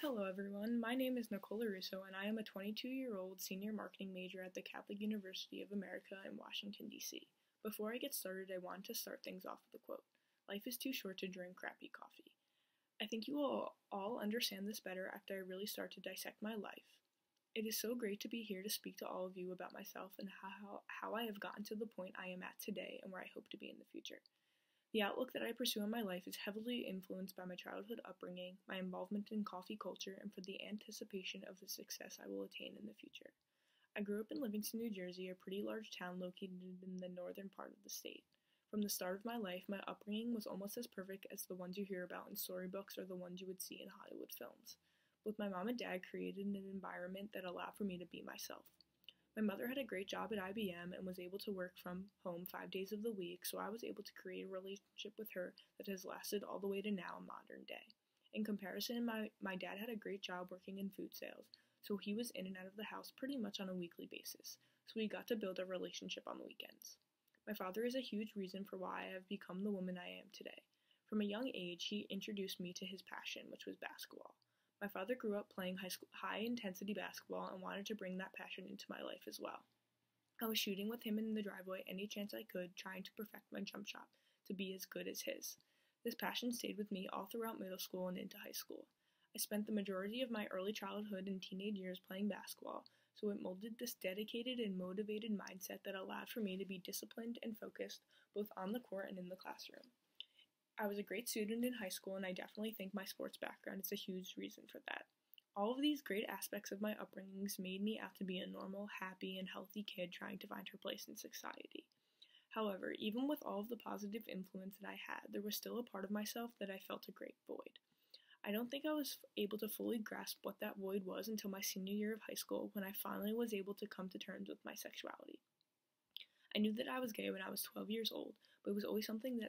Hello, everyone. My name is Nicole Russo, and I am a 22-year-old senior marketing major at the Catholic University of America in Washington, D.C. Before I get started, I want to start things off with a quote. Life is too short to drink crappy coffee. I think you will all understand this better after I really start to dissect my life. It is so great to be here to speak to all of you about myself and how I have gotten to the point I am at today and where I hope to be in the future. The outlook that I pursue in my life is heavily influenced by my childhood upbringing, my involvement in coffee culture, and for the anticipation of the success I will attain in the future. I grew up in Livingston, New Jersey, a pretty large town located in the northern part of the state. From the start of my life, my upbringing was almost as perfect as the ones you hear about in storybooks or the ones you would see in Hollywood films. Both my mom and dad created an environment that allowed for me to be myself. My mother had a great job at IBM and was able to work from home 5 days of the week, so I was able to create a relationship with her that has lasted all the way to now, modern day. In comparison, my dad had a great job working in food sales, so he was in and out of the house pretty much on a weekly basis, so we got to build a relationship on the weekends. My father is a huge reason for why I have become the woman I am today. From a young age, he introduced me to his passion, which was basketball. My father grew up playing high-intensity basketball and wanted to bring that passion into my life as well. I was shooting with him in the driveway any chance I could, trying to perfect my jump shot to be as good as his. This passion stayed with me all throughout middle school and into high school. I spent the majority of my early childhood and teenage years playing basketball, so it molded this dedicated and motivated mindset that allowed for me to be disciplined and focused both on the court and in the classroom. I was a great student in high school, and I definitely think my sports background is a huge reason for that. All of these great aspects of my upbringings made me out to be a normal, happy, and healthy kid trying to find her place in society. However, even with all of the positive influence that I had, there was still a part of myself that I felt a great void. I don't think I was able to fully grasp what that void was until my senior year of high school when I finally was able to come to terms with my sexuality. I knew that I was gay when I was 12 years old, but it was always something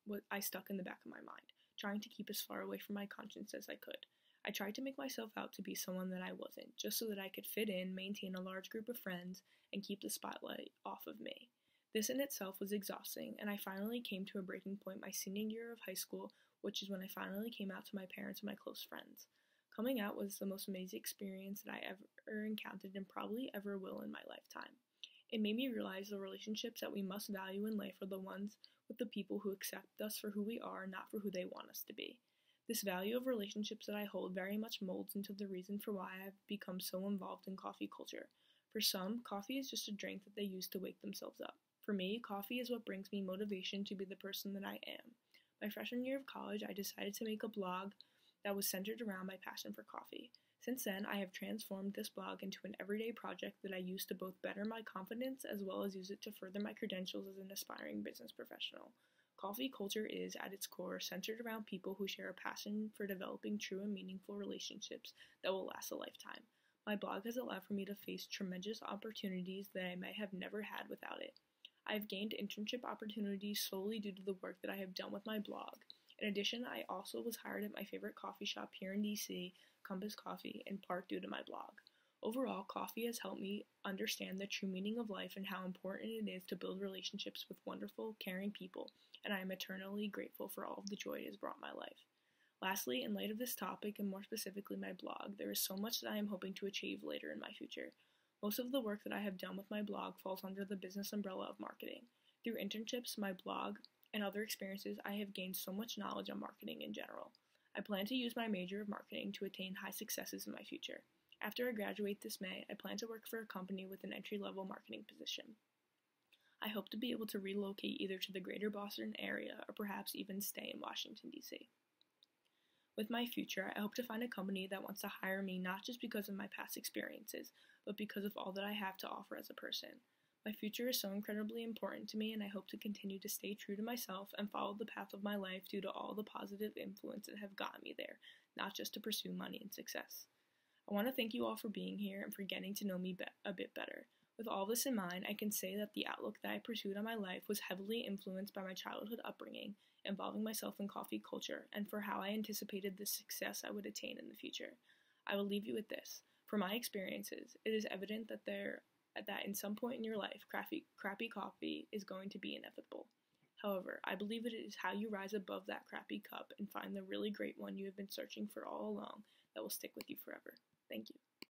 what I stuck in the back of my mind, trying to keep as far away from my conscience as I could. I tried to make myself out to be someone that I wasn't, just so that I could fit in, maintain a large group of friends, and keep the spotlight off of me. This in itself was exhausting, and I finally came to a breaking point my senior year of high school, which is when I finally came out to my parents and my close friends. Coming out was the most amazing experience that I ever encountered and probably ever will in my lifetime. It made me realize the relationships that we must value in life are the ones with the people who accept us for who we are, not for who they want us to be. This value of relationships that I hold very much molds into the reason for why I've become so involved in coffee culture. For some, coffee is just a drink that they use to wake themselves up. For me, coffee is what brings me motivation to be the person that I am. My freshman year of college, I decided to make a blog that was centered around my passion for coffee. Since then, I have transformed this blog into an everyday project that I use to both better my confidence as well as use it to further my credentials as an aspiring business professional. Coffee culture is, at its core, centered around people who share a passion for developing true and meaningful relationships that will last a lifetime. My blog has allowed for me to face tremendous opportunities that I might have never had without it. I have gained internship opportunities solely due to the work that I have done with my blog. In addition, I also was hired at my favorite coffee shop here in DC, Compass Coffee, in part due to my blog. Overall, coffee has helped me understand the true meaning of life and how important it is to build relationships with wonderful, caring people, and I am eternally grateful for all of the joy it has brought my life. Lastly, in light of this topic, and more specifically my blog, there is so much that I am hoping to achieve later in my future. Most of the work that I have done with my blog falls under the business umbrella of marketing. Through internships, my blog, and other experiences, I have gained so much knowledge on marketing in general. I plan to use my major of marketing to attain high successes in my future. After I graduate this May, I plan to work for a company with an entry-level marketing position. I hope to be able to relocate either to the greater Boston area or perhaps even stay in Washington, D.C. With my future, I hope to find a company that wants to hire me not just because of my past experiences, but because of all that I have to offer as a person. My future is so incredibly important to me, and I hope to continue to stay true to myself and follow the path of my life due to all the positive influences that have gotten me there, not just to pursue money and success. I want to thank you all for being here and for getting to know me a bit better. With all this in mind, I can say that the outlook that I pursued on my life was heavily influenced by my childhood upbringing, involving myself in coffee culture, and for how I anticipated the success I would attain in the future. I will leave you with this. From my experiences, it is evident that in some point in your life, crappy coffee is going to be inevitable. However, I believe it is how you rise above that crappy cup and find the really great one you have been searching for all along that will stick with you forever. Thank you.